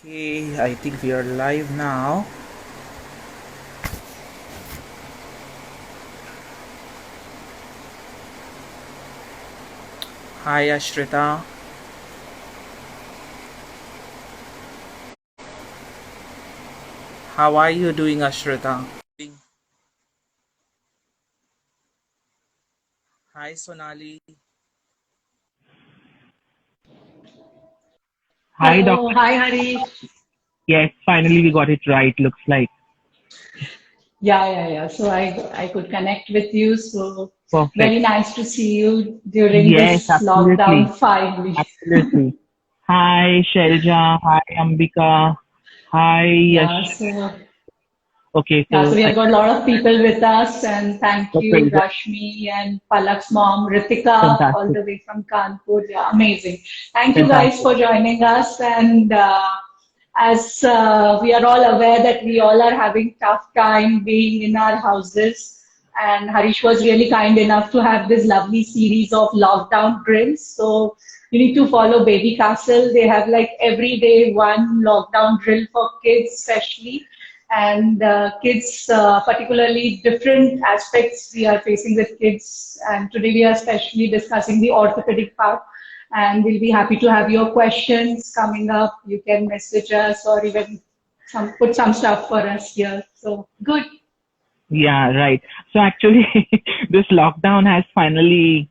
Okay, I think we are live now. Hi Ashrita, how are you doing Ashrita? Hi Sonali. Hi, Hello, Doctor. hi Harish. Yes, finally we got it right, looks like. Yeah. So I could connect with you. So very Perfect. nice to see you during Yes, this absolutely. lockdown finally. Absolutely. Hi, Shelja. Hi, Ambika. Hi, Yeah, Yash. so Okay, yeah, so so we I have got a lot of people with us, and thank got you, very good. Rashmi and Palak's mom, Ritika, all Fantastic. the way from Kanpur. Yeah, amazing. Thank you guys Fantastic. for joining us. And as we are all aware that we all are having tough time being in our houses, and Harish was really kind enough to have this lovely series of lockdown drills. So you need to follow Baby Castle. They have like every day one lockdown drill for kids, especially and kids, particularly different aspects we are facing with kids. And today we are especially discussing the orthopedic part. And we'll be happy to have your questions coming up. You can message us or even put some stuff for us here. So good. Yeah, right. So actually, this lockdown has finally,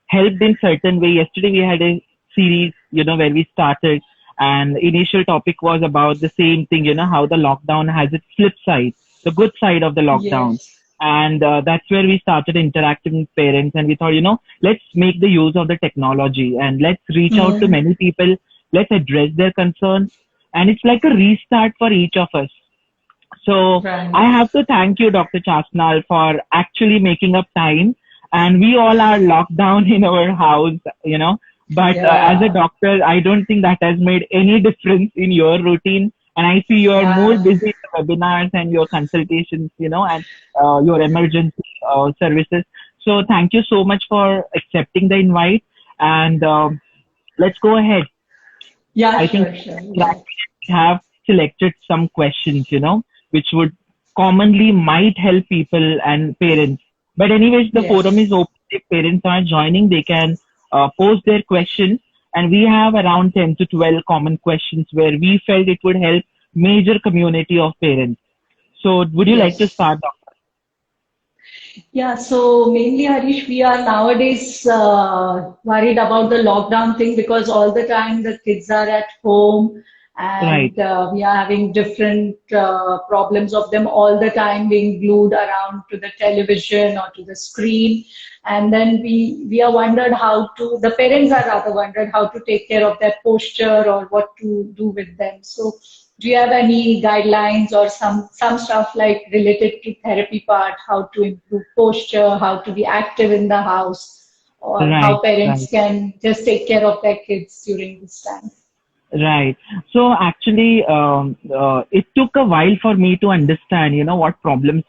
helped in certain way. Yesterday we had a series, where we started, and the initial topic was about the same thing, how the lockdown has its flip side, the good side of the lockdown. Yes. And that's where we started interacting with parents, and we thought, let's make the use of the technology and let's reach out to Hmm. many people, let's address their concerns, and it's like a restart for each of us. So Right. I have to thank you, Dr. Chasnal, for actually making up time. And we all are locked down in our house, But as a Yeah. doctor, I don't think that has made any difference in your routine. And I see you are more Yeah. busy in the webinars and your consultations, and your emergency services. So thank you so much for accepting the invite. And let's go ahead. Yeah, I think sure. we Yeah. have selected some questions, which would commonly might help people and parents. But anyways, the forum is Yes. open. If parents are joining, they can post their questions. And we have around 10 to 12 common questions where we felt it would help major community of parents. So would you like to Yes. start, Doctor? Yeah, so mainly, Harish, we are nowadays worried about the lockdown thing because all the time the kids are at home Right, and we are having different problems of them all the time being glued around to the television or to the screen. And then we are wondered how to, the parents are rather wondered how to take care of their posture or what to do with them. So do you have any guidelines or some stuff like related to therapy part, how to improve posture, how to be active in the house, or how right, parents right. can just take care of their kids during this time? Right. So actually, it took a while for me to understand, what problems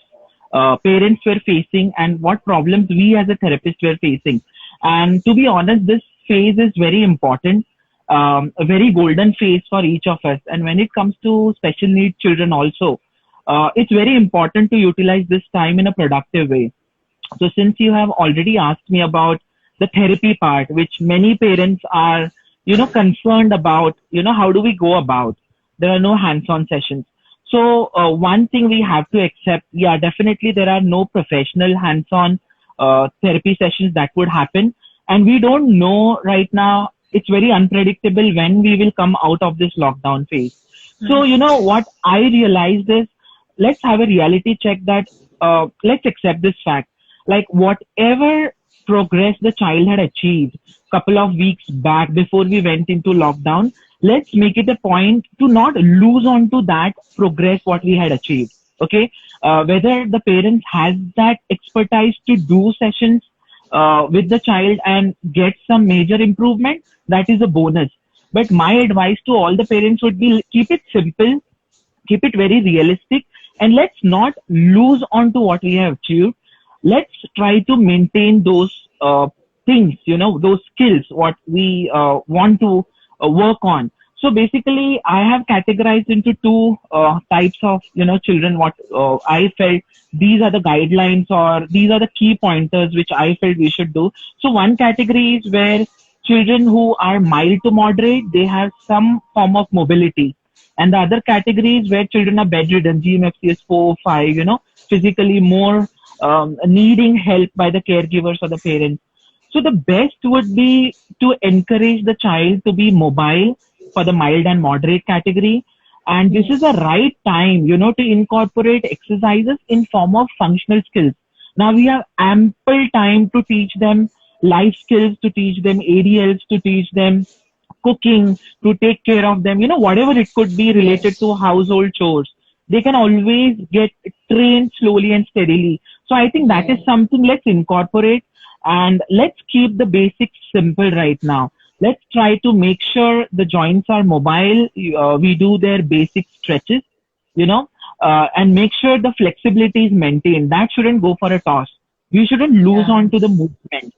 parents were facing and what problems we as a therapist were facing. And to be honest, this phase is very important, a very golden phase for each of us. And when it comes to special needs children also, it's very important to utilize this time in a productive way. So since you have already asked me about the therapy part, which many parents are, concerned about, how do we go about? There are no hands-on sessions. So one thing we have to accept, yeah, definitely there are no professional hands-on therapy sessions that would happen. And we don't know right now, it's very unpredictable when we will come out of this lockdown phase. So, what I realized is let's have a reality check that let's accept this fact like whatever progress the child had achieved couple of weeks back before we went into lockdown, let's make it a point to not lose on to that progress what we had achieved. Okay, whether the parents has that expertise to do sessions with the child and get some major improvement, that is a bonus. But my advice to all the parents would be keep it simple, keep it very realistic, and let's not lose on to what we have achieved. Let's try to maintain those things, those skills what we want to work on. So basically, I have categorized into two types of children. What I felt these are the guidelines or these are the key pointers which I felt we should do. So one category is where children who are mild to moderate, they have some form of mobility, and the other category is where children are bedridden, GMFC is 4, 5, physically more needing help by the caregivers or the parents. So the best would be to encourage the child to be mobile for the mild and moderate category. And this is the Yes. right time, to incorporate exercises in form of functional skills. Now we have ample time to teach them life skills, to teach them ADLs, to teach them cooking, to take care of them, whatever it could be related Yes. to household chores. They can always get trained slowly and steadily. So I think that is Yeah. something let's incorporate, and let's keep the basics simple right now. Let's try to make sure the joints are mobile. We do their basic stretches, you know, and make sure the flexibility is maintained. That shouldn't go for a toss. We shouldn't lose Yeah. on to the movement,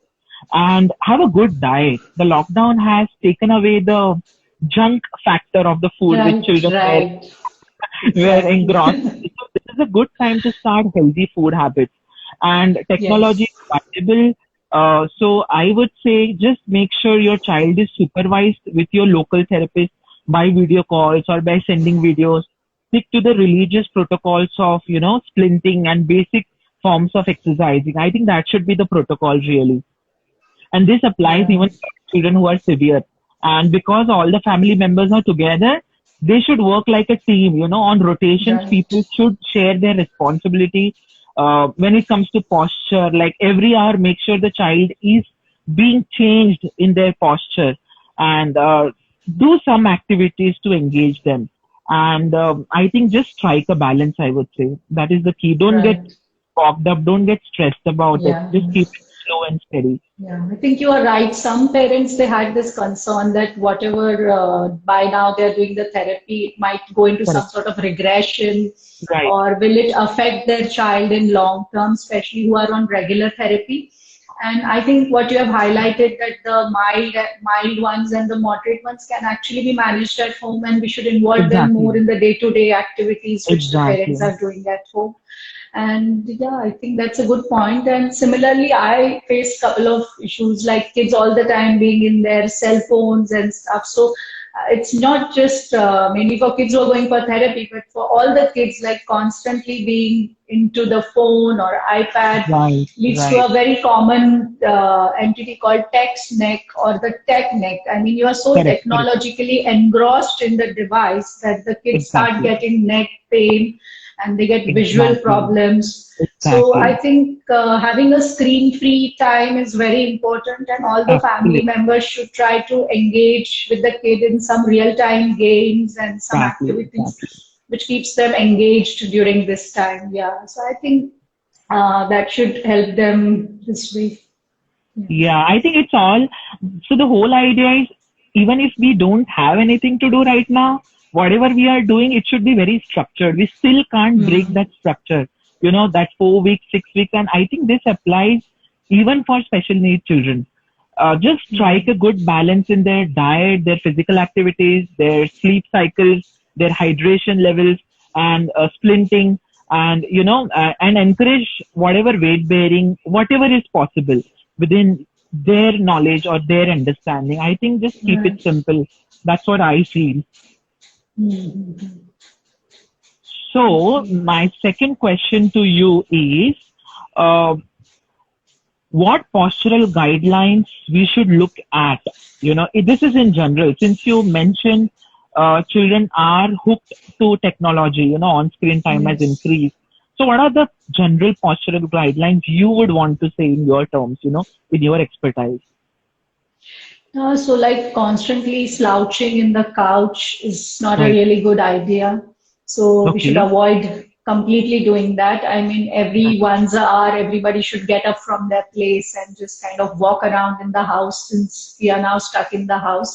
and have a good diet. The lockdown has taken away the junk factor of the food which Right, children right. were Exactly. engrossed. So this is a good time to start healthy food habits. And technology Yes. is valuable. So I would say just make sure your child is supervised with your local therapist by video calls or by sending videos. Stick to the religious protocols of, splinting and basic forms of exercising. I think that should be the protocol really, and this applies Yeah. even for children who are severe. And because all the family members are together, they should work like a team. On rotations, Right. people should share their responsibility. When it comes to posture, like every hour, make sure the child is being changed in their posture, and do some activities to engage them. And I think just strike a balance, I would say. That is the key. Don't get Right. bogged up. Don't get stressed about it. Yeah. Just keep it slow and steady. Yeah, I think you are right. Some parents they had this concern that whatever by now they're doing the therapy, it might go into some Correct. sort of regression, Right. or will it affect their child in long term, especially who are on regular therapy. And I think what you have highlighted that the mild ones and the moderate ones can actually be managed at home, and we should involve them more Exactly. in the day-to-day activities which the parents Exactly. are doing at home. And yeah, I think that's a good point. And similarly, I face a couple of issues like kids all the time being in their cell phones and stuff. So it's not just mainly for kids who are going for therapy, but for all the kids, like constantly being into the phone or iPad Right. leads to Right. a very common entity called text neck or the tech neck. I mean, you are so Correct. Correct. technologically engrossed in the device that the kids start Exactly. getting neck pain and they get visual Exactly. problems. So I Exactly. think having a screen-free time is very important, and all the family Absolutely. members should try to engage with the kid in some real-time games and some Exactly. activities Exactly. which keeps them engaged during this time. Yeah, so I think that should help them this way. Yeah. Yeah, I think it's all. So the whole idea is, even if we don't have anything to do right now, whatever we are doing, it should be very structured. We still can't break Hmm. that structure. That 4 weeks, 6 weeks, and I think this applies even for special needs children. Just strike a Hmm. good balance in their diet, their physical activities, their sleep cycles, their hydration levels, and splinting, and and encourage whatever weight bearing, whatever is possible within their knowledge or their understanding. I think just keep it Right. simple. That's what I feel. Hmm. So Okay. my second question to you is, uh, what postural guidelines we should look at? This is in general. Since you mentioned children are hooked to technology, on-screen time has Yes. increased. So what are the general postural guidelines you would want to say in your terms, in your expertise? So like constantly slouching in the couch is not a Right. really good idea. So we should Okay. avoid completely doing that. I mean, every Right. once a hour, everybody should get up from their place and just kind of walk around in the house since we are now stuck in the house.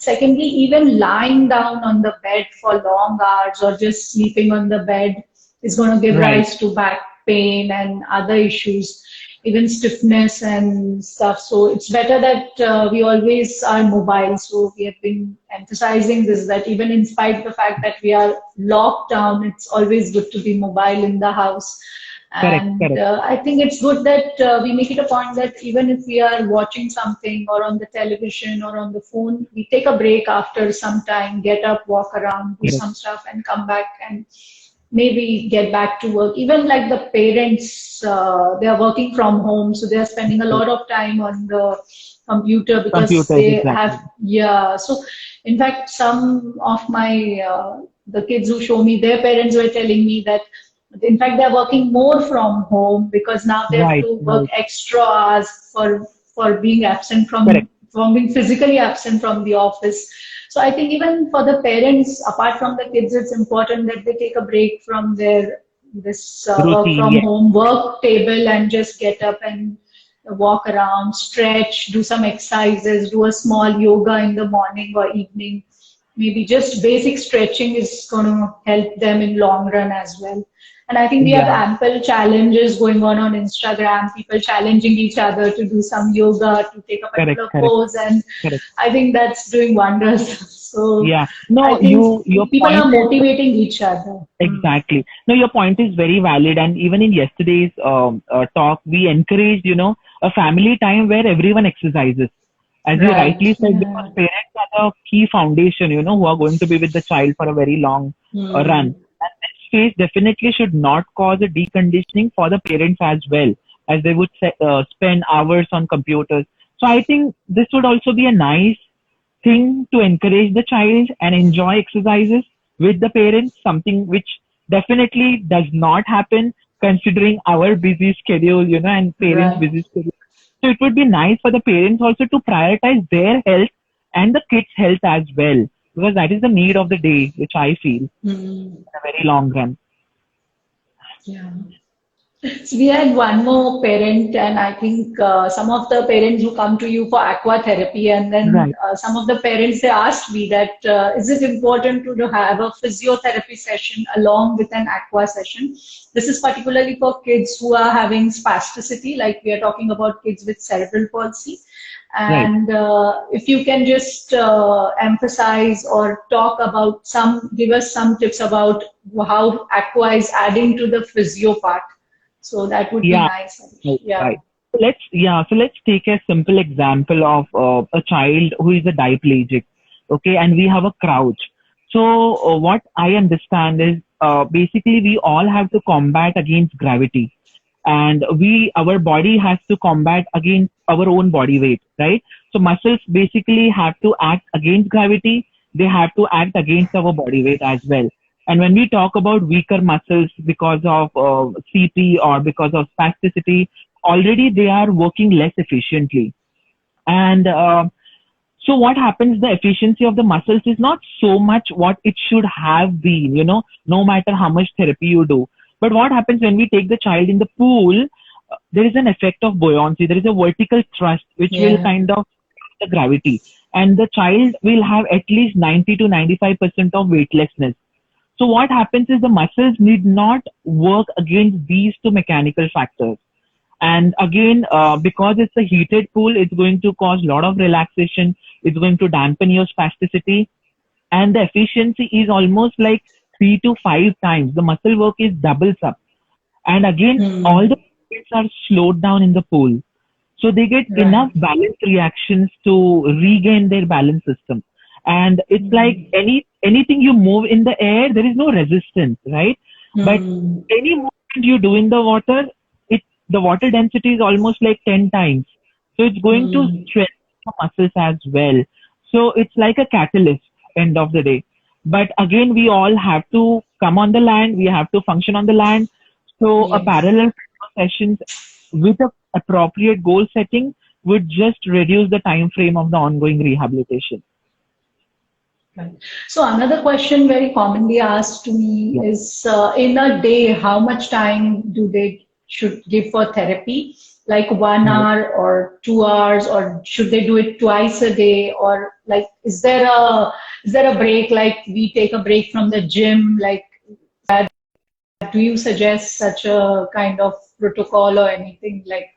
Secondly, even lying down on the bed for long hours or just sleeping on the bed is going to give Right. rise to back pain and other issues. even stiffness and stuff. So it's better that we always are mobile. So we have been emphasizing this, that even in spite of the fact that we are locked down, it's always good to be mobile in the house. Correct, And correct, I think it's good that we make it a point that even if we are watching something or on the television or on the phone, we take a break after some time, get up, walk around, do correct. some stuff, and come back and maybe get back to work. Even like the parents, they are working from home, so they are spending a lot of time on the computer because Computers, they exactly. have, yeah. So in fact, some of my the kids who show me, their parents were telling me that in fact they're working more from home because now they have Right, to work right. extra hours for being absent Correct. from being physically absent from the office. So I think even for the parents, apart from the kids, it's important that they take a break from their this work Routine, from yes. home work table and just get up and walk around, stretch, do some exercises, do a small yoga in the morning or evening. Maybe just basic stretching is going to help them in long run as well. And I think we have Yeah, ample challenges going on Instagram, people challenging each other to do some yoga, to take a correct, particular correct, pose, and correct. I think that's doing wonders. So Yeah. I No, think your people point are is motivating each other. exactly. No, your point is very valid. And even in yesterday's talk, we encouraged, a family time where everyone exercises. As you Right. rightly said, because Yeah. parents are the key foundation, who are going to be with the child for a very long run. Hmm. And this phase definitely should not cause a deconditioning for the parents as well, as they would spend hours on computers. So I think this would also be a nice thing to encourage the child and enjoy exercises with the parents, something which definitely does not happen considering our busy schedule, and parents' Right. busy schedule. So it would be nice for the parents also to prioritize their health and the kids' health as well, because that is the need of the day, which I feel in Hmm. a very long run. Yeah. So we had one more parent, and I think some of the parents who come to you for aqua therapy, and then Right. some of the parents they asked me that is it important to have a physiotherapy session along with an aqua session? This is particularly for kids who are having spasticity, like we are talking about kids with cerebral palsy. Right. And if you can just emphasize or talk about give us some tips about how aqua is adding to the physio part, so that would be Yeah. nice. Right. Yeah. Right. So let's take a simple example of a child who is a diplegic, okay, and we have a crouch. So what I understand is basically we all have to combat against gravity, and our body has to combat against our own body weight, right? So muscles basically have to act against gravity. They have to act against our body weight as well. And when we talk about weaker muscles because of CP or because of spasticity, already they are working less efficiently. And so what happens, the efficiency of the muscles is not so much what it should have been, no matter how much therapy you do. But what happens when we take the child in the pool, there is an effect of buoyancy. There is a vertical thrust which will Yeah. kind of the gravity. And the child will have at least 90 to 95% of weightlessness. So what happens is the muscles need not work against these two mechanical factors. And again, because it's a heated pool, it's going to cause a lot of relaxation. It's going to dampen your spasticity, and the efficiency is almost like 3 to 5 times. The muscle work is doubles up. And again, all Hmm. the movements are slowed down in the pool. So they get enough Right. balance reactions to regain their balance system. And it's like Hmm. anything you move in the air, there is no resistance, right? But Hmm. any movement you do in the water, the water density is almost like 10 times. So it's going to Hmm. strengthen the muscles as well. So it's like a catalyst end of the day. But again, we all have to come on the land. We have to function on the land. So a Yes. parallel sessions with a appropriate goal setting would just reduce the time frame of the ongoing rehabilitation. Right. So another question very commonly asked to me Yeah. is, in a day, how much time do they should give for therapy? Like one Right. hour or 2 hours, or should they do it twice a day? Or like, is there a break? Like we take a break from the gym? Like, do you suggest such a kind of protocol or anything like?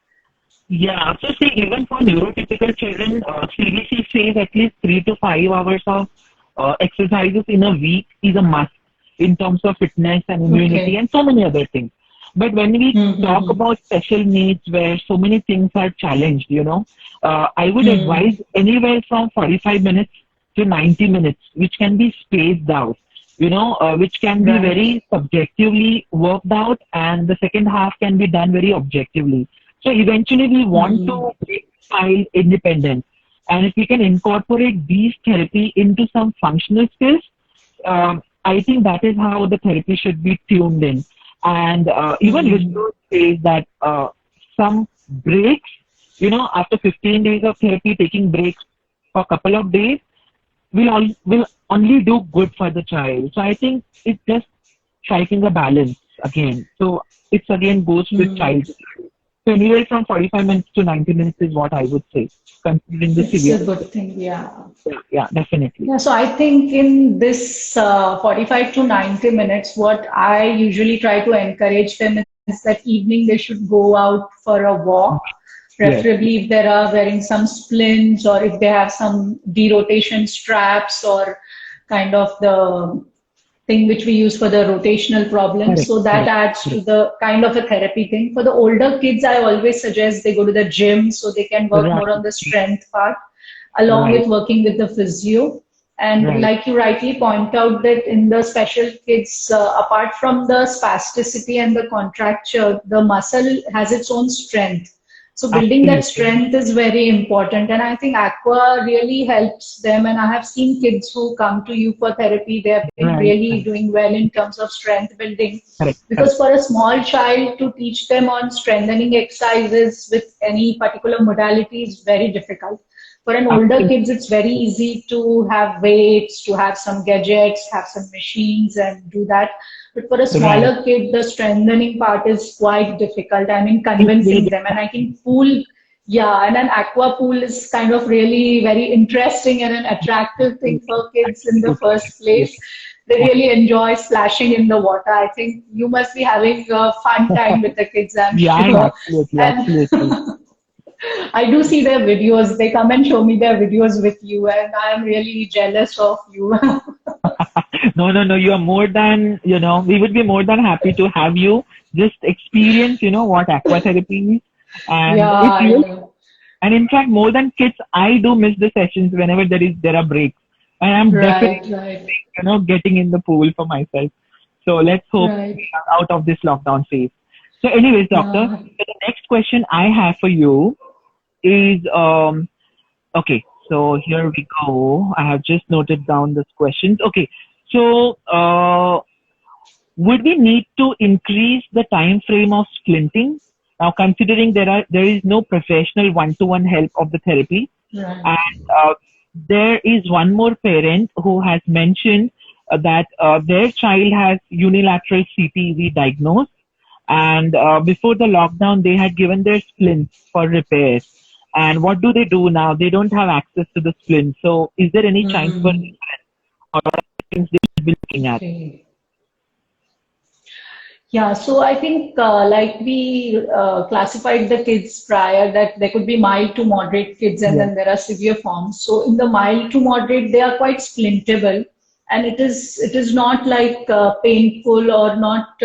Yeah, so see, even for neurotypical children, CBC says at least 3 to 5 hours of exercises in a week is a must in terms of fitness and immunity Okay. and so many other things. But when we talk Mm-hmm. about special needs where so many things are challenged, I would Mm-hmm. advise anywhere from 45 minutes to 90 minutes, which can be spaced out, which can be Right. very subjectively worked out, and the second half can be done very objectively. So eventually, we want Mm-hmm. to make the child independent, and if we can incorporate these therapy into some functional skills, I think that is how the therapy should be tuned in. And even Mm-hmm. research says that some breaks, after 15 days of therapy, taking breaks for a couple of days will only do good for the child. So I think it's just striking a balance again. So it's again goes with child. Mm-hmm. So anywhere from 45 minutes to 90 minutes is what I would say, considering the It's a severity. good thing. Yeah. Yeah, yeah, definitely. Yeah, so I think in this 45 to 90 minutes, what I usually try to encourage them is that evening they should go out for a walk, Yes, preferably if they are wearing some splints or if they have some derotation straps or kind of the thing which we use for the rotational problems. correct, So that correct, adds to correct. the kind of a therapy thing. For the older kids, I always suggest they go to the gym so they can work Right, more on the strength part along right, with working with the physio. And right. like you rightly point out that in the special kids, apart from the spasticity and the contracture, the muscle has its own strength. So building that Absolutely. strength is very important. And I think Aqua really helps them. And I have seen kids who come to you for therapy. They have been Right, really right. doing well in terms of strength building. Correct, correct. Because for a small child to teach them on strengthening exercises with any particular modality is very difficult. For an older Absolutely. kids, it's very easy to have weights, to have some gadgets, have some machines and do that. But for a Right. smaller kid, the strengthening part is quite difficult. I mean, It's very convincing them. And I think pool, yeah, and an aqua pool is kind of really very interesting and an attractive thing absolutely, for kids in the absolutely, first place. absolutely. They Yeah. really enjoy splashing in the water. I think you must be having a fun time with the kids, I'm Yeah, sure. absolutely, And absolutely. I do see their videos. They come and show me their videos with you, and I am really jealous of you. No, no, no. You are more than, we would be more than happy to have you just experience, what aquatherapy is. And Yeah, it I really, know. and in fact, more than kids, I do miss the sessions whenever there are breaks. And I'm Right, definitely, right, getting in the pool for myself. So let's hope right. we are out of this lockdown phase. So anyways, doctor, Yeah. so the next question I have for you is, okay, so here we go. I have just noted down this questions. Okay, so would we need to increase the time frame of splinting? Now, considering there is no professional one-to-one help of the therapy, Right. and there is one more parent who has mentioned that their child has unilateral CTEV diagnosed, and before the lockdown, they had given their splints for repairs. And what do they do now? They don't have access to the splint. So, is there any chance for Hmm. things they should be looking at? Okay. Yeah, so I think like we classified the kids prior that there could be mild to moderate kids and Yes, then there are severe forms. So in the mild to moderate, they are quite splintable and it is not like painful or not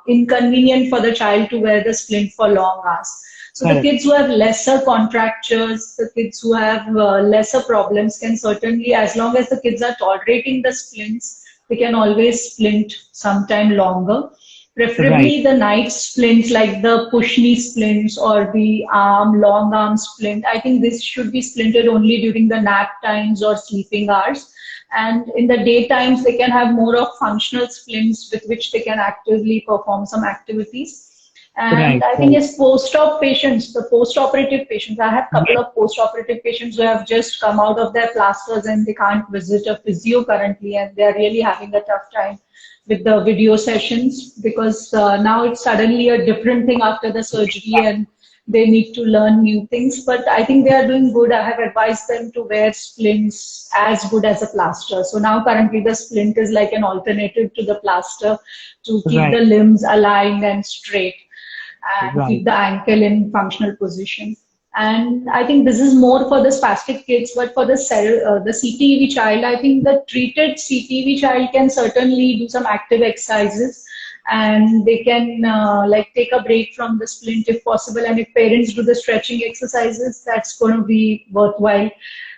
inconvenient for the child to wear the splint for long hours. So the correct. kids who have lesser contractures, the kids who have lesser problems can certainly, as long as the kids are tolerating the splints, they can always splint sometime longer. Right, Preferably the night splints like the push knee splints or the long arm splint. I think this should be splinted only during the nap times or sleeping hours. And in the daytimes, they can have more of functional splints with which they can actively perform some activities. And right, I think right. as post-op patients, the post-operative patients, I have a couple Yes, of post-operative patients who have just come out of their plasters and they can't visit a physio currently and they're really having a tough time with the video sessions because now it's suddenly a different thing after the surgery and they need to learn new things. But I think they are doing good. I have advised them to wear splints as good as a plaster. So now currently the splint is like an alternative to the plaster to keep right. the limbs aligned and straight. and Right. keep the ankle in functional position. And I think this is more for the spastic kids, but for the CTEV child, I think the treated CTEV child can certainly do some active exercises, and they can like take a break from the splint if possible. And if parents do the stretching exercises, that's going to be worthwhile.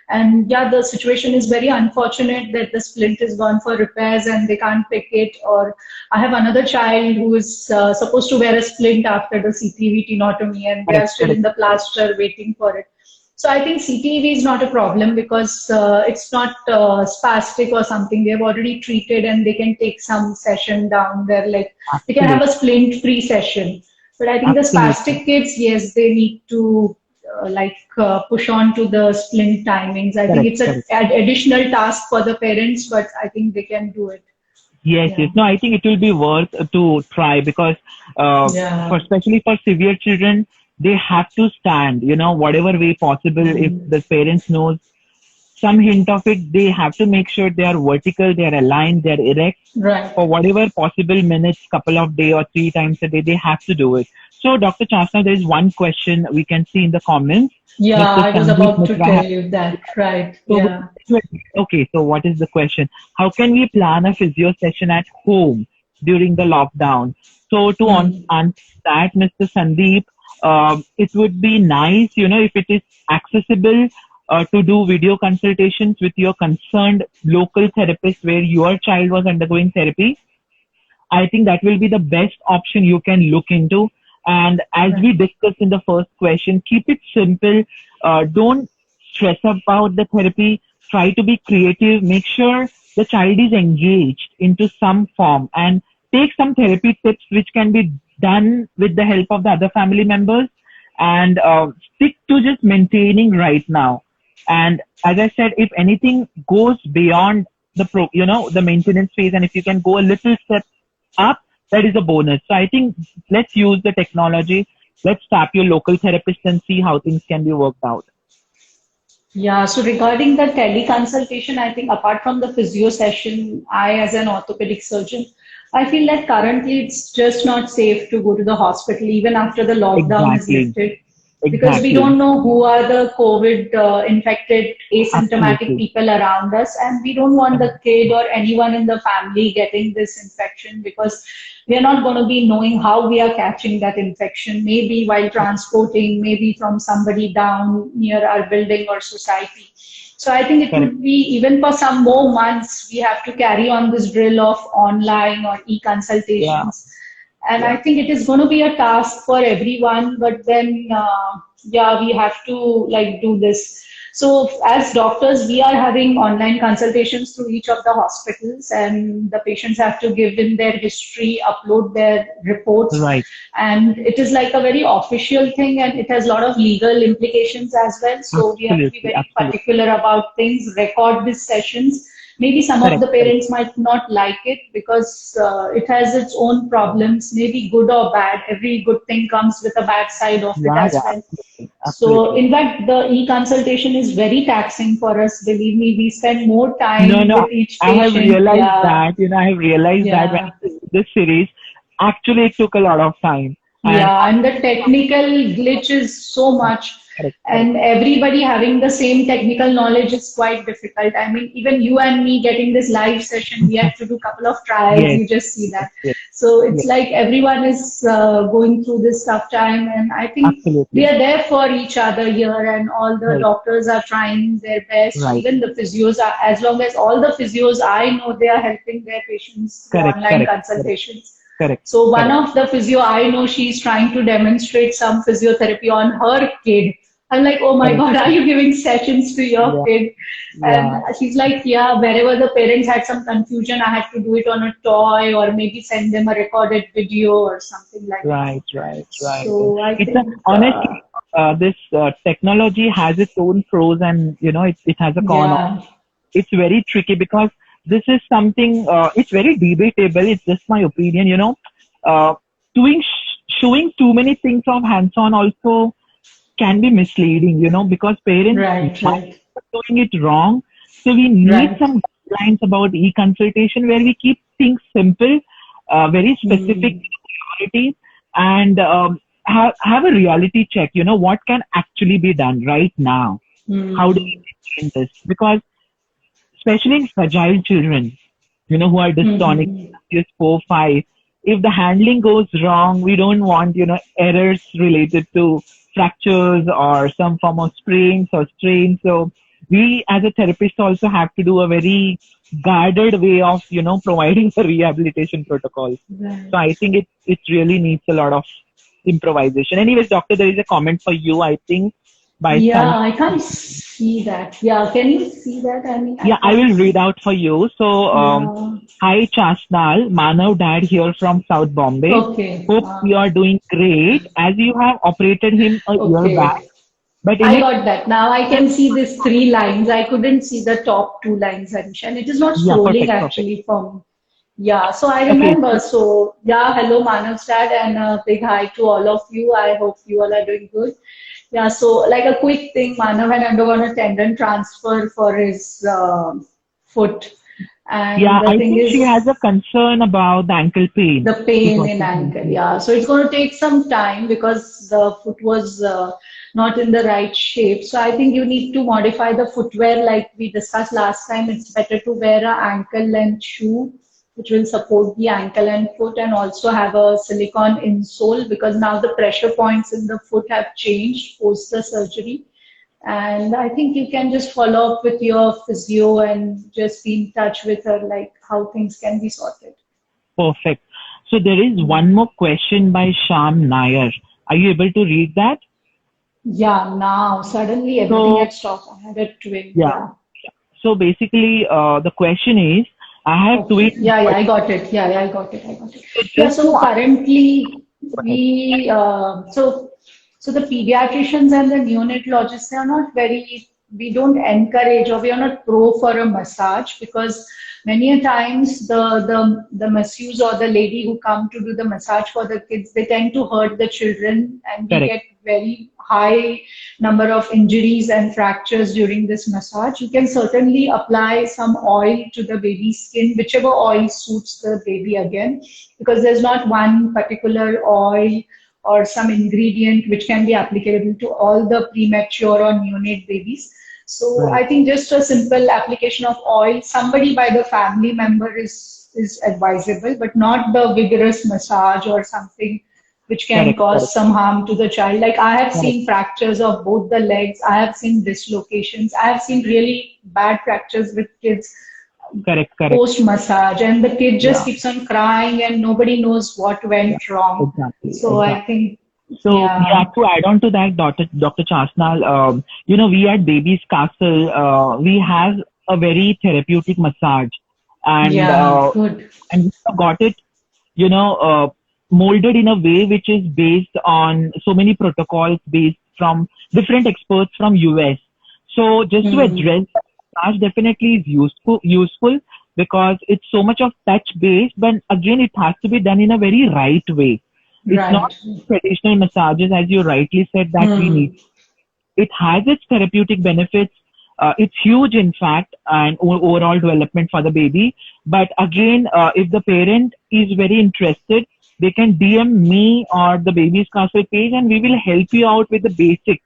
And yeah, the situation is very unfortunate that the splint is gone for repairs and they can't pick it. Or I have another child who is supposed to wear a splint after the CTV tenotomy, and they are Correct. still in Correct. the plaster waiting for it. So I think CTV is not a problem because it's not spastic or something. They have already treated and they can take some session down there. Like they can have a Absolutely. splint-free session. But I think the Absolutely. spastic kids, yes, they need to push on to the splint timings. I think Correct. it's an Correct. additional task for the parents, but I think they can do it. Yes, Yeah. yes. No, I think it will be worth to try because, for Yeah. especially for severe children, they have to stand, whatever way possible. If Mm. the parents knows some hint of it, they have to make sure they are vertical, they are aligned, they are erect Right. for whatever possible minutes, couple of day or 3 times a day, they have to do it. So, Dr. Chasna, there is one question we can see in the comments. Yeah, Mr. I was Sandeep about to Mitra tell has, you that. Right. so, Yeah. okay, so what is the question? How can we plan a physio session at home during the lockdown? So, to Mm. answer that, Mr. Sandeep, it would be nice, if it is accessible to do video consultations with your concerned local therapist where your child was undergoing therapy. I think that will be the best option you can look into. And as Right. we discussed in the first question, keep it simple. Don't stress about the therapy. Try to be creative. Make sure the child is engaged into some form and take some therapy tips which can be done with the help of the other family members and stick to just maintaining right now. And as I said, if anything goes beyond the maintenance phase, and if you can go a little step up, that is a bonus. So I think let's use the technology. Let's tap your local therapist and see how things can be worked out. Yeah, so regarding the teleconsultation, I think apart from the physio session, I, as an orthopedic surgeon, I feel that currently it's just not safe to go to the hospital even after the lockdown is Exactly. lifted, because we Exactly. don't know who are the COVID infected asymptomatic Absolutely. people around us, and we don't want the kid or anyone in the family getting this infection, because we are not going to be knowing how we are catching that infection, maybe while transporting, maybe from somebody down near our building or society. So I think it Correct. would be, even for some more months, we have to carry on this drill of online or Yeah. e-consultations. And I Yeah. think it is going to be a task for everyone, but then, yeah, we have to like do this. So as doctors, we are having online consultations through each of the hospitals, and the patients have to give in their history, upload their reports, Right. and it is like a very official thing, and it has a lot of legal implications as well. So we have to be Absolutely. very Absolutely. particular about things, record these sessions. Maybe some of Correct. the Correct. parents might not like it because it has its own problems, maybe good or bad. Every good thing comes with a bad side of it Yeah. as Yeah. well. Absolutely. So, Absolutely. in fact, the e-consultation is very taxing for us. Believe me, we spend more No, time no. with each I have patient. realized Yeah, that. I have realized that when yeah. I did this series, actually it took a lot of time. And Yeah, and the technical glitch is so much, correct. Correct. and everybody having the same technical knowledge is quite difficult. I mean, even you and me getting this live session, we have to do a couple of trials. Yes. You just see Yes. that. Yes. So it's Yes. like everyone is going through this tough time, and I think we Absolutely. are there for each other here, and all the Right. doctors are trying their best. Right. Even the physios are, as long as all the physios I know, they are helping their patients through Correct. online Correct. Correct. consultations. Correct. So one Correct. of the physio I know, she's trying to demonstrate some physiotherapy on her kid. I'm like, oh my Correct. God, are you giving sessions to your Yeah. kid? And Yeah. she's like, yeah, wherever the parents had some confusion, I had to do it on a toy or maybe send them a recorded video or something like that. Right. Right. Right. So I It's a think, honestly, this technology has its own pros and it has a con. yeah, It's very tricky because this is something. It's very debatable. It's just my opinion. Uh, showing too many things of hands-on also can be misleading, because parents right, might right, be doing it wrong. So we need right. some guidelines about e-consultation where we keep things simple, very specific Mm, priorities, and have a reality check. What can actually be done right now? How do we maintain this? Because especially in fragile children, who are dystonic, just 4, 5. If the handling goes wrong, we don't want, errors related to fractures or some form of sprains or strains. So we as a therapist also have to do a very guarded way of, providing the rehabilitation protocols. Right. So I think it really needs a lot of improvisation. Anyways, doctor, there is a comment for you, I think, by Yeah, Sunny. I can't see that. Yeah, can you see that? I mean, Yeah, I can't will read see. out for you. So, Yeah. hi Chasnal, Manav Dad here from South Bombay. Okay. Hope you are doing great as you have operated him a year back. Okay. But in I it, got that. Now I can see these 3 lines. I couldn't see the top 2 lines, Harish, and it is not yeah, scrolling perfect, perfect. actually for me. Yeah, so I Okay, remember. so, So yeah, hello Manav's dad and a big hi to all of you. I hope you all are doing good. Yeah, so like a quick thing, Manav had undergone a tendon transfer for his foot, and yeah, the I thing think she has is a concern about the ankle pain. the Is pain what in she's ankle. mentioning. Yeah, so it's going to take some time because the foot was not in the right shape. So I think you need to modify the footwear like we discussed last time. It's better to wear a ankle length shoe which will support the ankle and foot, and also have a silicone insole because now the pressure points in the foot have changed post the surgery. And I think you can just follow up with your physio and just be in touch with her, like how things can be sorted. Perfect. So there is one more question by Sham Nair. Are you able to read that? Yeah, now suddenly everything So had stopped. I had a twin. yeah. Yeah. So basically, the question is, I have Okay. twins, Yeah, yeah, but I got it. Yeah, yeah, I got it. I got it. Yeah, just to so currently go ahead. we so the pediatricians and the neonatologists, they are not very, we don't encourage or we are not pro for a massage because many a times the masseuse or the lady who come to do the massage for the kids, they tend to hurt the children, and we Correct. get very high number of injuries and fractures during this massage. You can certainly apply some oil to the baby's skin, whichever oil suits the baby again, because there's not one particular oil or some ingredient which can be applicable to all the premature or neonate babies. So Right. I think just a simple application of oil, somebody by the family member is advisable, but not the vigorous massage or something which can Correct. cause Correct. some harm to the child. Like I have Correct. seen fractures of both the legs, I have seen dislocations, I have seen really bad fractures with kids Correct. Correct. post massage, and the kid just Yeah. keeps on crying and nobody knows what Yeah. went wrong. Exactly. So I Exactly. think, So yeah, yeah, to add on to that, Dr. Chasnal, we at Baby's Castle, we have a very therapeutic massage, and yeah, good. we have got it, molded in a way which is based on so many protocols based from different experts from US. So just to Hmm. address that, massage definitely is useful because it's so much of touch based, but again, it has to be done in a very right way. It's not Right. traditional massages, as you rightly said, that we need. Hmm. It has its therapeutic benefits. It's huge, in fact, and overall development for the baby. But again, if the parent is very interested, they can DM me or the Baby's Castle page, and we will help you out with the basics.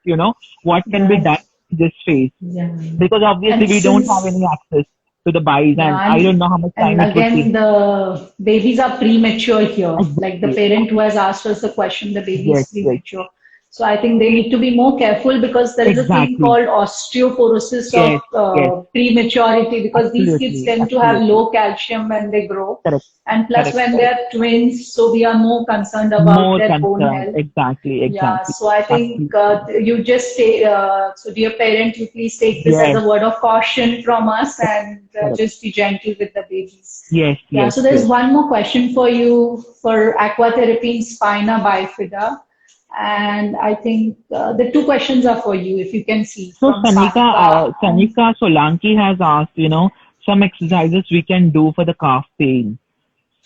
What can be Right. done in this phase, Yeah. because obviously And we don't have any since, access to the buys, and yeah, I don't know how much time and it would again, take. the babies are premature here. Like the Exactly. parent who has asked us the question, the baby is Yes. Yes. premature. So I think they need to be more careful because there is a thing Exactly. called osteoporosis of Yes. Yes. prematurity, because these kids Absolutely. tend to have Absolutely. low calcium when they grow. Correct. And plus, Correct. when they Correct. are twins, so we are more concerned about More their bone concerned. health. Exactly. Yeah, Exactly. so I think Absolutely. you just take, so dear parent, you please take this as Yes. a word of caution from us and Correct. just be gentle with the babies. Yes. Yeah, Yes. so there's Yes. one more question for you for aquatherapy in spina bifida. And I think the 2 questions are for you, if you can see So from Sanika. And Sanika Solanki has asked, some exercises we can do for the calf pain.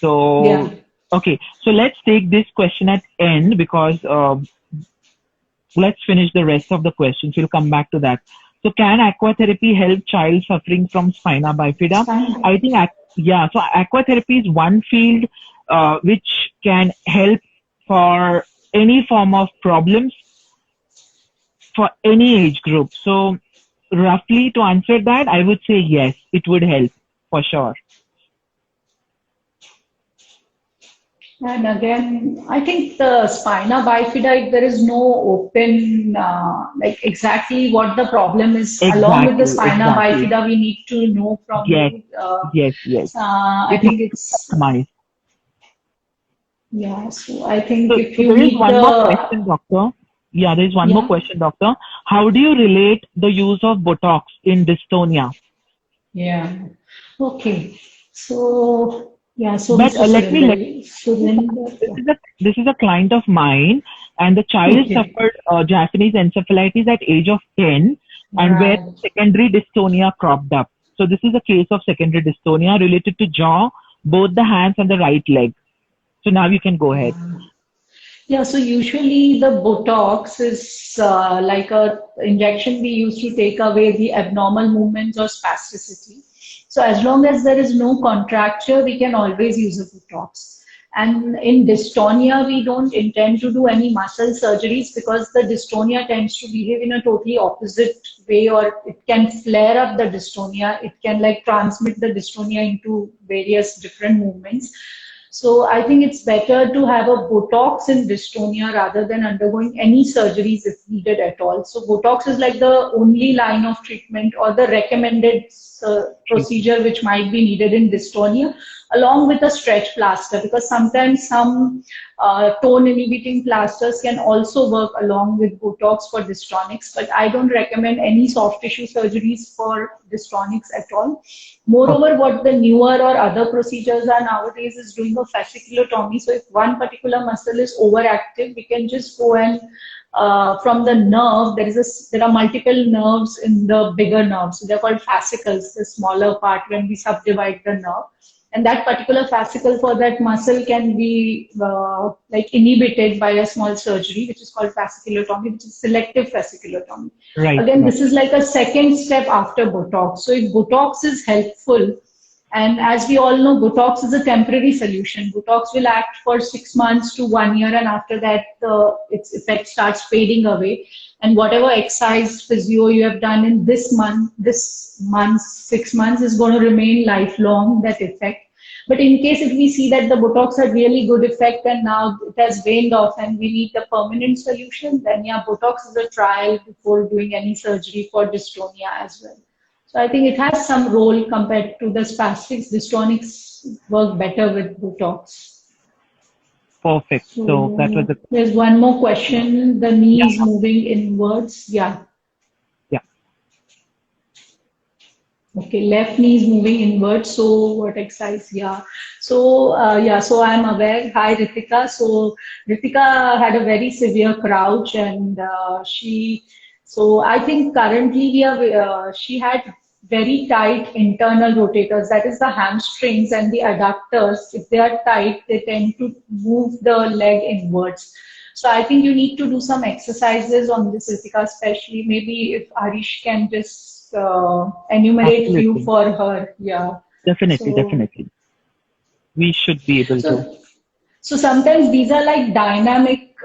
yeah, So, okay. So let's take this question at end because let's finish the rest of the questions. We'll come back to that. So can aquatherapy help child suffering from spina bifida? spina. I think, yeah. So aquatherapy is one field which can help for any form of problems for any age group. So roughly to answer that, I would say yes, it would help for sure. And again, I think the spina bifida, if there is no open, like exactly what the problem is, along with the Exactly, spina exactly. bifida, we need to know from Yes, you. yes, yes. I It must think be it's, customized. yeah, so I think So, if so you there is meet one more the, question, doctor. Yeah, there is one more yeah, question, doctor. How do you relate the use of Botox in dystonia? yeah, okay. So, yeah, so But Mr. let Surinder, me Surinder, yeah, this is a client of mine, and the child okay, suffered Japanese encephalitis at age of 10, and where right. secondary dystonia cropped up. So this is a case of secondary dystonia related to jaw, both the hands and the right leg. So now you can go ahead. Yeah, so usually the Botox is like a injection we use to take away the abnormal movements or spasticity. So as long as there is no contracture, we can always use a Botox. And in dystonia, we don't intend to do any muscle surgeries because the dystonia tends to behave in a totally opposite way, or it can flare up the dystonia. It can like transmit the dystonia into various different movements. So I think it's better to have a Botox in dystonia rather than undergoing any surgeries if needed at all. So Botox is like the only line of treatment or the recommended procedure which might be needed in dystonia, along with a stretch plaster, because sometimes some tone inhibiting plasters can also work along with Botox for dystonics, but I don't recommend any soft tissue surgeries for dystonics at all. Moreover, what the newer or other procedures are nowadays is doing a fasciculotomy. So if one particular muscle is overactive, we can just go and from the nerve, there are multiple nerves in the bigger nerves. So they're called fascicles, the smaller part when we subdivide the nerve. And that particular fascicle for that muscle can be like inhibited by a small surgery, which is called fasciculotomy, which is selective fasciculotomy. Right, Again, right. this is like a second step after Botox. So if Botox is helpful, and as we all know, Botox is a temporary solution. Botox will act for 6 months to 1 year, and after that, its effect starts fading away. And whatever exercise physio you have done in this month, 6 months is going to remain lifelong, that effect. But in case if we see that the Botox had really good effect and now it has waned off and we need a permanent solution, then yeah, Botox is a trial before doing any surgery for dystonia as well. So I think it has some role compared to the spastics. Dystonics work better with Botox. Perfect. So that was So a there's one more question. The yeah, knee is moving inwards. Yeah. yeah. Okay, left knee is moving inward. So what exercise? Yeah. So yeah, so I'm aware. Hi, Ritika. So Ritika had a very severe crouch, and so I think currently she had very tight internal rotators. That is the hamstrings and the adductors. If they are tight, they tend to move the leg inwards. So I think you need to do some exercises on this, Ritika, especially. Maybe if Arish can just enumerate few Absolutely. for her. Yeah. Definitely, So, definitely. We should be able to. so, so sometimes these are like dynamic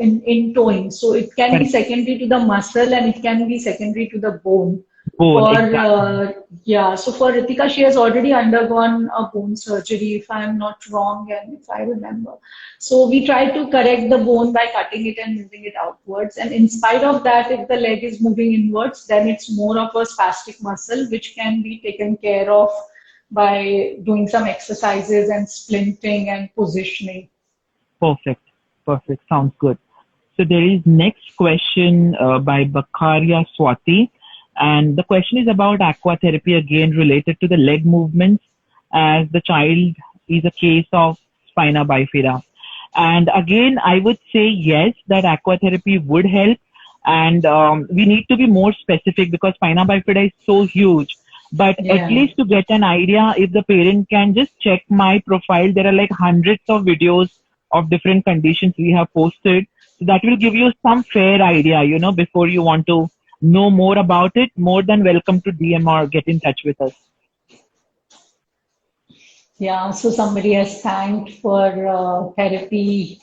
in towing. So it can be Correct. secondary to the muscle and it can be secondary to the bone. Bone, For exactly. yeah, so for Ritika, she has already undergone a bone surgery, if I'm not wrong, and if I remember. So we try to correct the bone by cutting it and moving it outwards. And in spite of that, if the leg is moving inwards, then it's more of a spastic muscle, which can be taken care of by doing some exercises and splinting and positioning. Perfect. Perfect. Sounds good. So there is next question by Bakaria Swati, and the question is about aquatherapy again related to the leg movements, as the child is a case of spina bifida. And again, I would say yes, that aquatherapy would help, and we need to be more specific because spina bifida is so huge. But at Yeah. least to get an idea, if the parent can just check my profile, there are like hundreds of videos of different conditions we have posted. So that will give you some fair idea, before you want to know more about it. More than welcome to DM or get in touch with us. Yeah, so somebody has thanked for therapy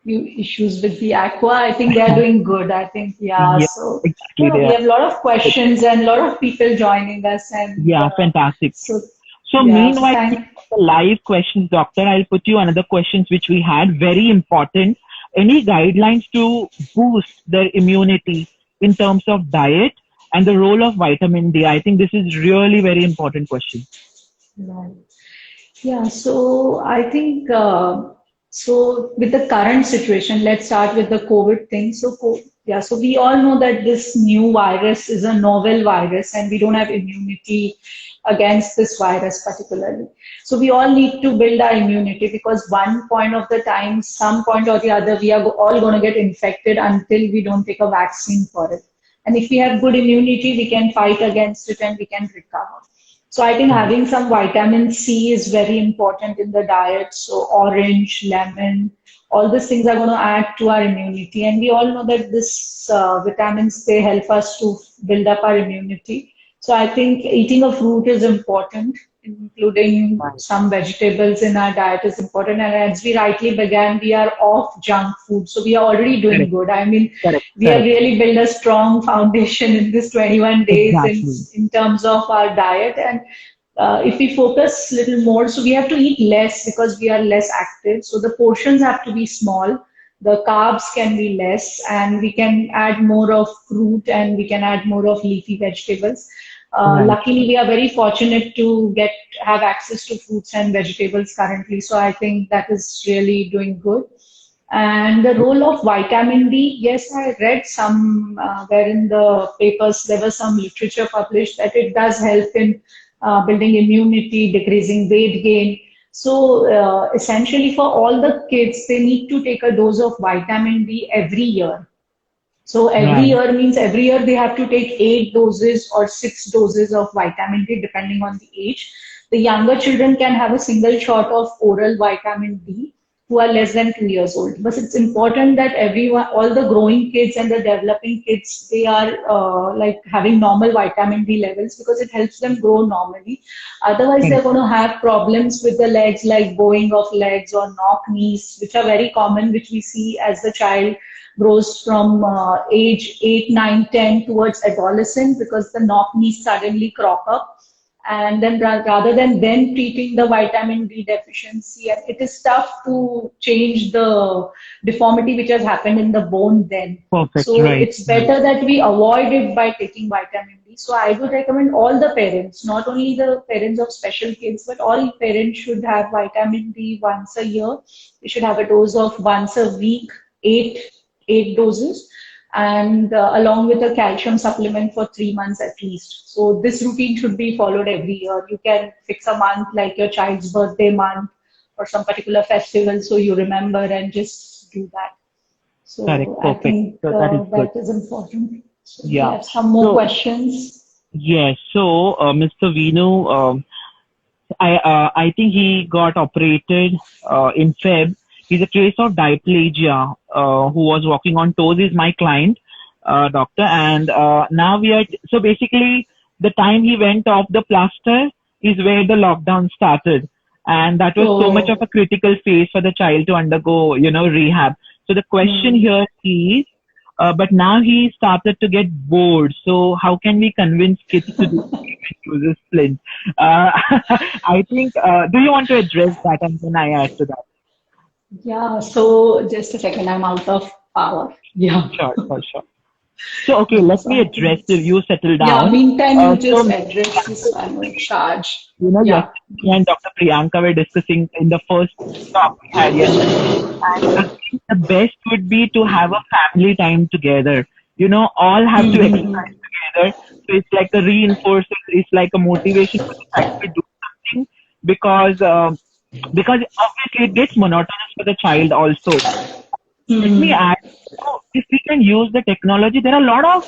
issues with the aqua. I think they are doing good. I think, yeah. Yeah, So, exactly. we They have a lot of are. questions and a lot of people joining us. And Yeah, fantastic. so, So yeah, so meanwhile, thank. the live questions, doctor, I'll put you another questions which we had. Very important. Any guidelines to boost their immunity in terms of diet and the role of vitamin D? I think this is really very important question. Right. Yeah, so I think so with the current situation, let's start with the COVID thing. So yeah, so we all know that this new virus is a novel virus and we don't have immunity against this virus particularly. So we all need to build our immunity because one point of the time, some point or the other, we are all going to get infected until we don't take a vaccine for it. And if we have good immunity, we can fight against it and we can recover. So I think Right. having some vitamin C is very important in the diet. So orange, lemon, all these things are going to add to our immunity. And we all know that this vitamins, they help us to build up our immunity. So I think eating a fruit is important, including Right. some vegetables in our diet is important. And as we rightly began, we are off junk food. So we are already doing Correct. good. I mean, Correct. we have Correct. really built a strong foundation in this 21 days Exactly. in terms of our diet. And if we focus a little more, so we have to eat less because we are less active. So the portions have to be small. The carbs can be less, and we can add more of fruit and we can add more of leafy vegetables. Right. Luckily, we are very fortunate to have access to fruits and vegetables currently. So I think that is really doing good. And the role of vitamin D, yes, I read some where in the papers there was some literature published that it does help in building immunity, decreasing weight gain. So essentially, for all the kids, they need to take a dose of vitamin D every year. So every Right. year means every year they have to take 8 doses or 6 doses of vitamin D depending on the age. The younger children can have a single shot of oral vitamin D who are less than 2 years old. But it's important that everyone, all the growing kids and the developing kids, they are like having normal vitamin D levels because it helps them grow normally. Otherwise, they're Correct. going to have problems with the legs like bowing of legs or knock knees, which are very common, which we see as the child grows from age 8, 9, 10 towards adolescent because the knock knees suddenly crop up. And then rather than then treating the vitamin D deficiency, and it is tough to change the deformity which has happened in the bone then. Perfect. So Right. it's Right. better that we avoid it by taking vitamin D. So I would recommend all the parents, not only the parents of special kids, but all parents should have vitamin D once a year. They should have a dose of once a week, eight 8 doses, and along with a calcium supplement for 3 months at least. So this routine should be followed every year. You can fix a month like your child's birthday month or some particular festival so you remember and just do that. Correct. So I Perfect. think So that is good. that is important. So we Yeah. have some more So questions. yes. So Mr. Vinu, I think he got operated in Feb. He's a case of diplegia who was walking on toes. Is my client, doctor, and now we are. So basically, the time he went off the plaster is where the lockdown started, and that was so much of So, a critical phase for the child to undergo, rehab. So the question hmm. here is, but now he started to get bored. So how can we convince kids to do uses splints? Uh, I think. Do you want to address that, and then I add to that? Yeah, so just a second, I'm out of power. Yeah. Sure, sure, sure. So okay, Yeah, let so me I address think, till you settle yeah, down. meantime, you just So address this one charge. yesterday Yeah. me and Dr. Priyanka were discussing in the first talk we had yesterday. And again, the best would be to have a family time together. All have to exercise together. So it's like a reinforcer, it's like a motivation for the child to do something because obviously it gets monotonous for the child also. Let me Hmm. add, if we can use the technology, there are a lot of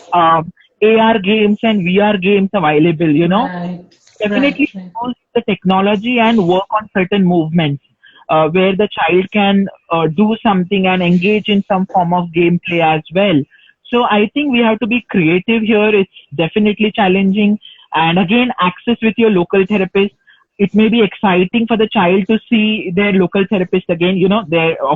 AR games and VR games available. Right, right, Definitely right. use the technology and work on certain movements where the child can do something and engage in some form of gameplay as well. So I think we have to be creative here. It's definitely challenging. And again, access with your local therapist. it may be exciting for the child to see their local therapist again.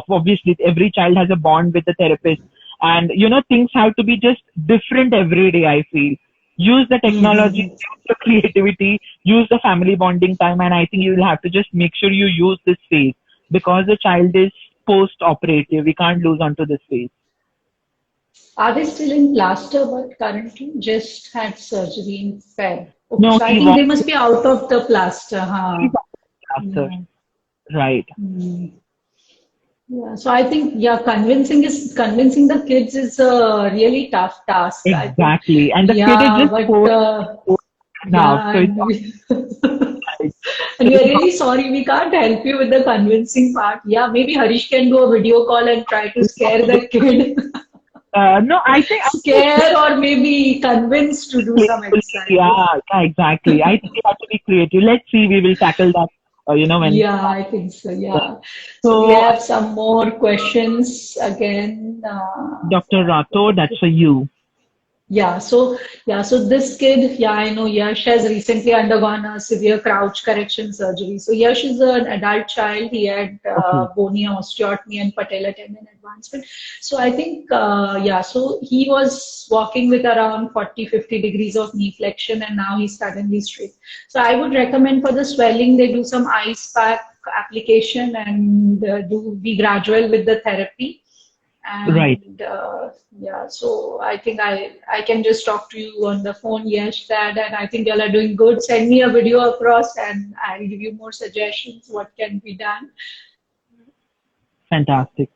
Obviously every child has a bond with the therapist, and things have to be just different every day. I feel use the technology, Mhm. use the creativity, use the family bonding time, and I think you will have to just make sure you use this phase because the child is post-operative. We can't lose onto this phase. Are they still in plaster, but currently just had surgery in Feb? Okay, No, so I he think they walks must be out of the plaster, he's huh? after. Yeah. Right. Mm. Yeah. So I think, yeah, convincing the kids is a really tough task. I think, Exactly. And the kid is yeah, just but 4 now. yeah, So it's and right. and So we are it's really sorry we can't help you with the convincing part. Yeah, maybe Harish can do a video call and try to scare the kid. no, I think Scare or maybe convince to do some playfully, exercises. yeah, exactly. I think we have to be creative. Let's see, we will tackle that, when. Yeah, I think so. Yeah. So we So, have some more questions again. Dr. Rato, that's for you. So this kid, yeah, I know Yash has recently undergone a severe crouch correction surgery. So Yash is an adult child. He had Okay. bony osteotomy and patella tendon advancement. So I think, so he was walking with around 40, 50 degrees of knee flexion, and now he's suddenly straight. So I would recommend for the swelling, they do some ice pack application and do be gradual with the therapy. Right. And so I think I can just talk to you on the phone, yes, Dad, and I think y'all are doing good. Send me a video across, and I'll give you more suggestions what can be done. Fantastic.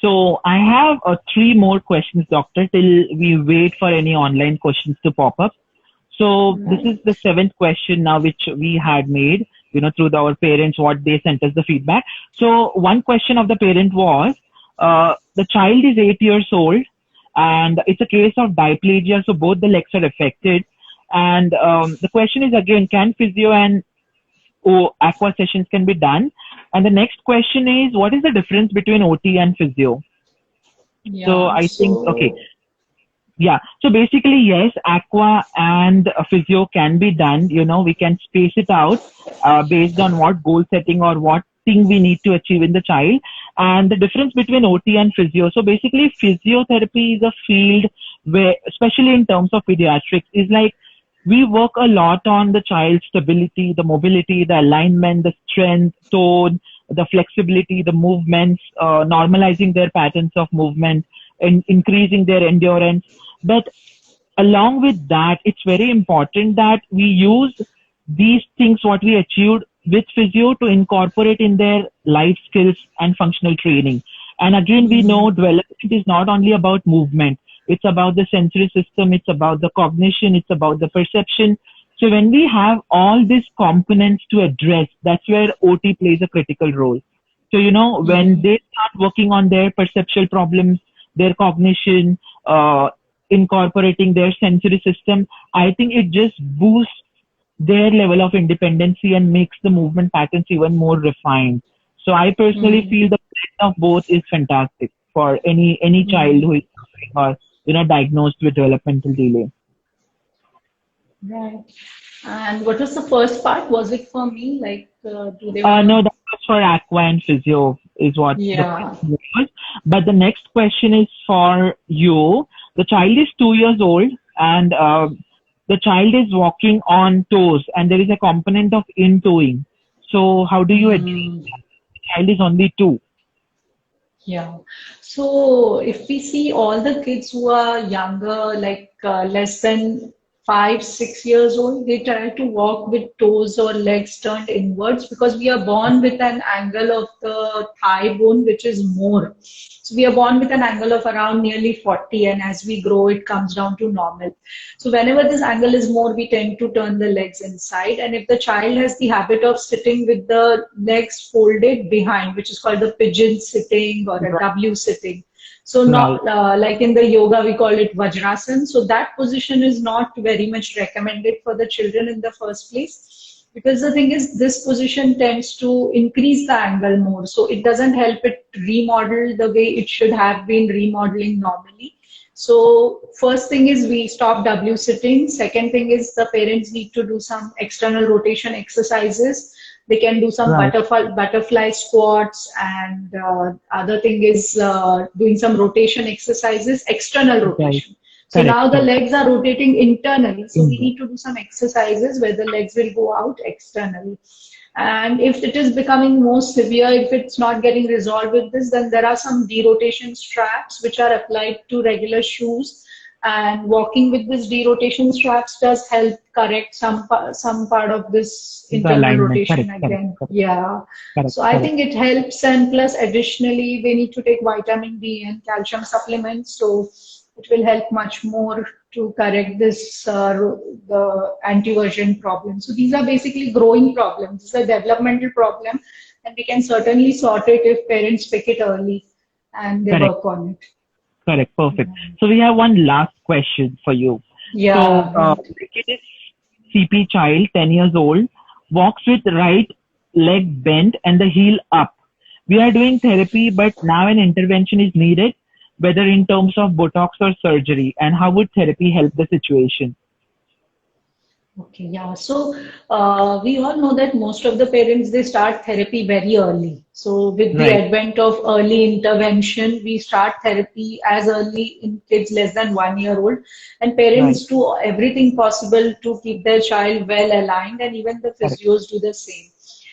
So I have three more questions, doctor, till we wait for any online questions to pop up. So this Right. is the seventh question now, which we had made, through our parents, what they sent us the feedback. So one question of the parent was, the child is 8 years old and it's a case of diplegia. So both the legs are affected. And the question is again, can physio and aqua sessions can be done? And the next question is, what is the difference between OT and physio? So Yeah. I think, okay, So yeah. So basically, yes, aqua and physio can be done. We can space it out based on what goal setting or what thing we need to achieve in the child. And the difference between OT and physio. So basically, physiotherapy is a field where, especially in terms of pediatrics, is like we work a lot on the child's stability, the mobility, the alignment, the strength, tone, the flexibility, the movements, normalizing their patterns of movement and increasing their endurance. But along with that, it's very important that we use these things, what we achieved with physio, to incorporate in their life skills and functional training. And again, we know development is not only about movement. It's about the sensory system. It's about the cognition. It's about the perception. So when we have all these components to address, that's where OT plays a critical role. So, when they start working on their perceptual problems, their cognition, incorporating their sensory system, I think it just boosts their level of independency and makes the movement patterns even more refined. So I personally mm, feel the blend of both is fantastic for any child who is suffering or diagnosed with developmental delay. right. And what was the first part? Was it for me? Like, do they want No, to? that was for aqua and physio is what the Yeah. question was. But the next question is for you. The child is 2 years old and the child is walking on toes and there is a component of in toeing. So how do you address Mm. that? The child is only 2. Yeah. So if we see all the kids who are younger, like less than 5, 6 years old, they try to walk with toes or legs turned inwards because we are born with an angle of the thigh bone, which is more. So we are born with an angle of around nearly 40, and as we grow, it comes down to normal. So whenever this angle is more, we tend to turn the legs inside. And if the child has the habit of sitting with the legs folded behind, which is called the pigeon sitting or a Right. W sitting. So Right. not like in the yoga, we call it Vajrasan. So that position is not very much recommended for the children in the first place. Because the thing is, this position tends to increase the angle more. So it doesn't help it remodel the way it should have been remodeling normally. So first thing is we stop W sitting. Second thing is the parents need to do some external rotation exercises. They can do some Right. butterfly squats, and other thing is doing some rotation exercises, external Right. rotation. So Correct. now the Correct. legs are rotating internally. So we Indeed. need to do some exercises where the legs will go out externally. And if it is becoming more severe, if it's not getting resolved with this, then there are some derotation straps which are applied to regular shoes. And walking with this derotation straps does help correct some part of this The internal alignment. rotation Correct. Correct. again. Correct. Yeah. Correct. So I Correct. think it helps, and plus additionally we need to take vitamin D and calcium supplements. So it will help much more to correct this the antiversion problem. So these are basically growing problems. It's a developmental problem, and we can certainly sort it if parents pick it early and they Correct. work on it. Correct. Perfect. So we have one last question for you. So Yeah, right. the kid is CP child, 10 years old, walks with right leg bent and the heel up. We are doing therapy, but now an intervention is needed, whether in terms of Botox or surgery. And how would therapy help the situation? Okay, yeah. So we all know that most of the parents they start therapy very early. So with the Right. advent of early intervention, we start therapy as early in kids less than 1 year old, and Right. parents do everything possible to keep their child well aligned, and even the Correct. physios do the same.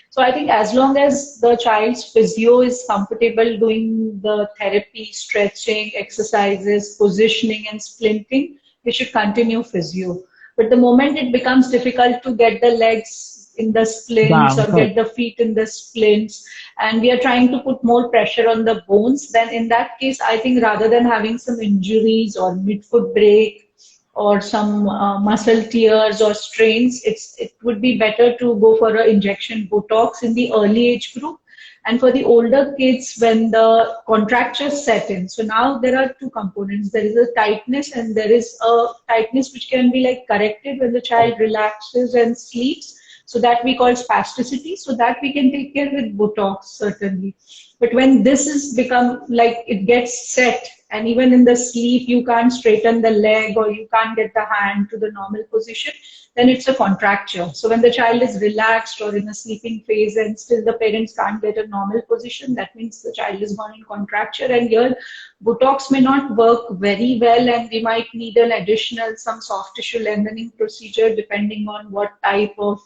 So I think as long as the child's physio is comfortable doing the therapy, stretching, exercises, positioning, and splinting, they should continue physio. But the moment it becomes difficult to get the legs in the splints Down. or Correct. get the feet in the splints, and we are trying to put more pressure on the bones, then in that case, I think rather than having some injuries or midfoot break or some muscle tears or strains, it would be better to go for an injection Botox in the early age group. And for the older kids, when the contractures set in, so now there are two components. There is a tightness, and there is a tightness which can be like corrected when the child relaxes and sleeps. So that we call spasticity. So that we can take care with Botox, certainly. But when this is become like it gets set, and even in the sleep, you can't straighten the leg or you can't get the hand to the normal position, then it's a contracture. So when the child is relaxed or in a sleeping phase and still the parents can't get a normal position, that means the child is gone in contracture. And here, Botox may not work very well, and we might need an additional some soft tissue lengthening procedure depending on what type of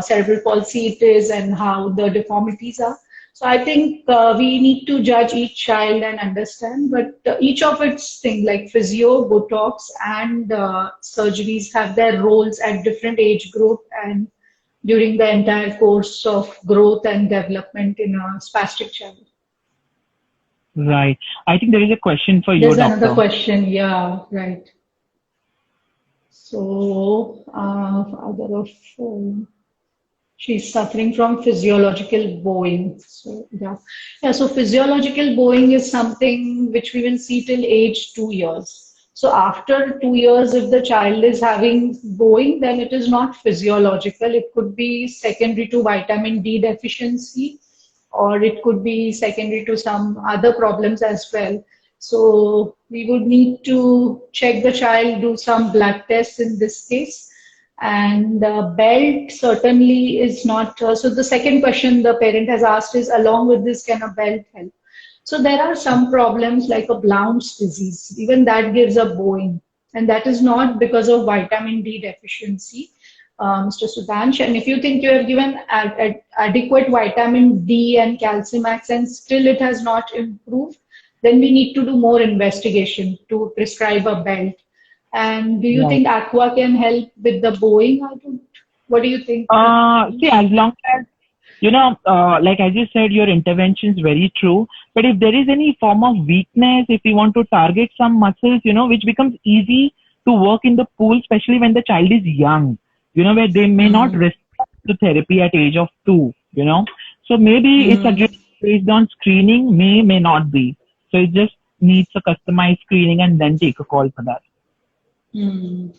cerebral palsy it is and how the deformities are. So I think we need to judge each child and understand, but each of its things like physio, Botox, and surgeries have their roles at different age group and during the entire course of growth and development in a spastic child. Right. I think there is a question for you, There's another doctor. question. Yeah, right. So, father of she's suffering from physiological bowing. So yeah, yeah. So physiological bowing is something which we will see till age 2 years. So after 2 years, if the child is having bowing, then it is not physiological. It could be secondary to vitamin D deficiency, or it could be secondary to some other problems as well. So we would need to check the child, do some blood tests in this case, and belt certainly is not. So the second question the parent has asked is, along with this, can a belt help? So there are some problems like a Blount's disease. Even that gives a bowing, and that is not because of vitamin D deficiency, Mr. Sudhansh. And if you think you have given adequate vitamin D and calcimax and still it has not improved, then we need to do more investigation to prescribe a belt. And do you Right. think aqua can help with the bowing? I don't. What do you think? See, as long as, like as you said, your intervention is very true. But if there is any form of weakness, if we want to target some muscles, which becomes easy to work in the pool, especially when the child is young, where they may not Mm, respond to therapy at age of 2. So maybe it's mm, again based on screening, may not be. So it just needs a customized screening and then take a call for that. mm.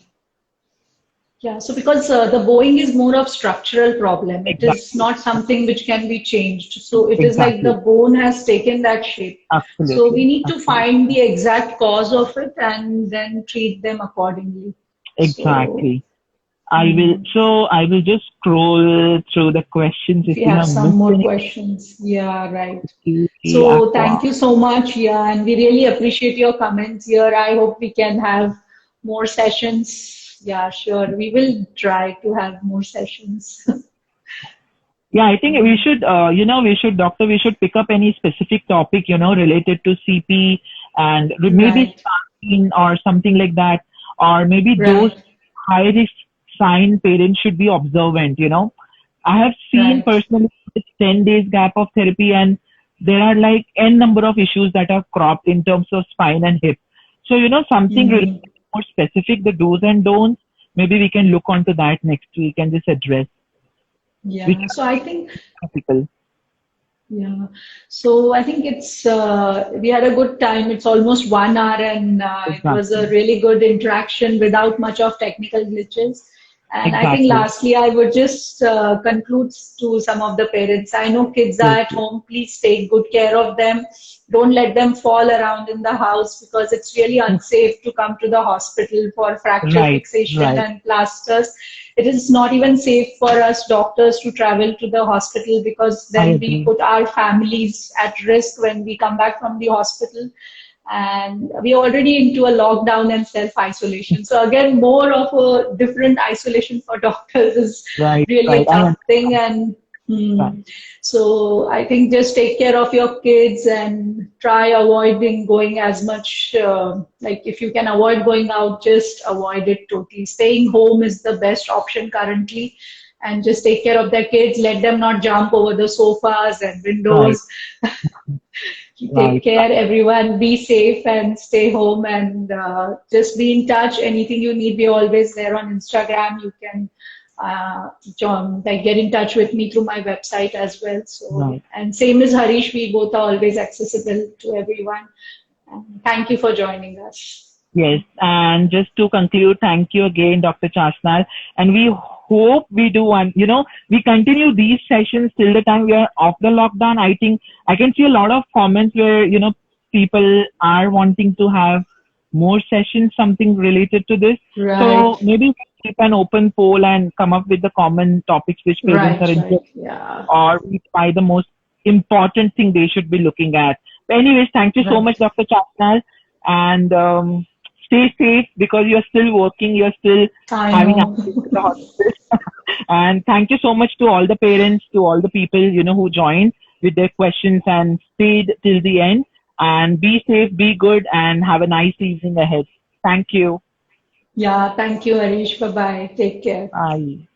Yeah, so because the bowing is more of structural problem, it is Exactly. not something which can be changed. So it is like the Exactly. bone has taken that shape. So we Absolutely. need to find Absolutely. the exact cause of it and then treat them accordingly. So Exactly. hmm, I will just scroll through the questions if if you we have have some missed more any. questions, yeah, right. So thank Aqua. you so much, yeah, and we really appreciate your comments here. I hope we can have more sessions. Yeah, sure. We will try to have more sessions. Yeah, I think we should, doctor, we should pick up any specific topic, related to CP and maybe Right, starting or something like that, or maybe those right, high risk sign parents should be observant. I have seen right. personally it's 10 days gap of therapy and there are like n number of issues that are cropped in terms of spine and hip. So, something related Hmm. more specific, the do's and don'ts, maybe we can look onto that next week and just address which Yeah. So I think, are typical. yeah. So I think it's we had a good time. It's almost 1 hour, and it was a Exactly. really good interaction without much of technical glitches. And I think Exactly. lastly, I would just conclude to some of the parents. I know kids are Yes, at yes. home. Please take good care of them. Don't let them fall around in the house because it's really unsafe to come to the hospital for fracture Right, fixation right. and plasters. It is not even safe for us doctors to travel to the hospital because I then we agree. put our families at risk when we come back from the hospital. And we are already into a lockdown and self-isolation. So again, more of a different isolation for doctors is Right, really right. a I tough thing. understand And that. so I think just take care of your kids and try avoiding going as much, like if you can avoid going out, just avoid it totally. Staying home is the best option currently. And just take care of their kids. Let them not jump over the sofas and Right, windows. Take right, care, right. everyone. Be safe and stay home and just be in touch. Anything you need, we're always there on Instagram. You can like get in touch with me through my website as well. So, Right. and same as Harish, we both are always accessible to everyone. And thank you for joining us. Yes. And just to conclude, thank you again, Dr. Chasnal. And we hope we do one, we continue these sessions till the time we are off the lockdown. I think I can see a lot of comments where, people are wanting to have more sessions, something related to this. Right, So maybe we keep an open poll and come up with the common topics which parents are right, interested right. Yeah, or we find the most important thing they should be looking at. But anyways, thank you so right. much, Dr. Chapnal, and stay safe because you're still working, you're still I having know. access to the hospital. And thank you so much to all the parents, to all the people, who joined with their questions and stayed till the end. And be safe, be good, and have a nice evening ahead. Thank you. Yeah, thank you, Harish. Bye bye. Take care. Bye.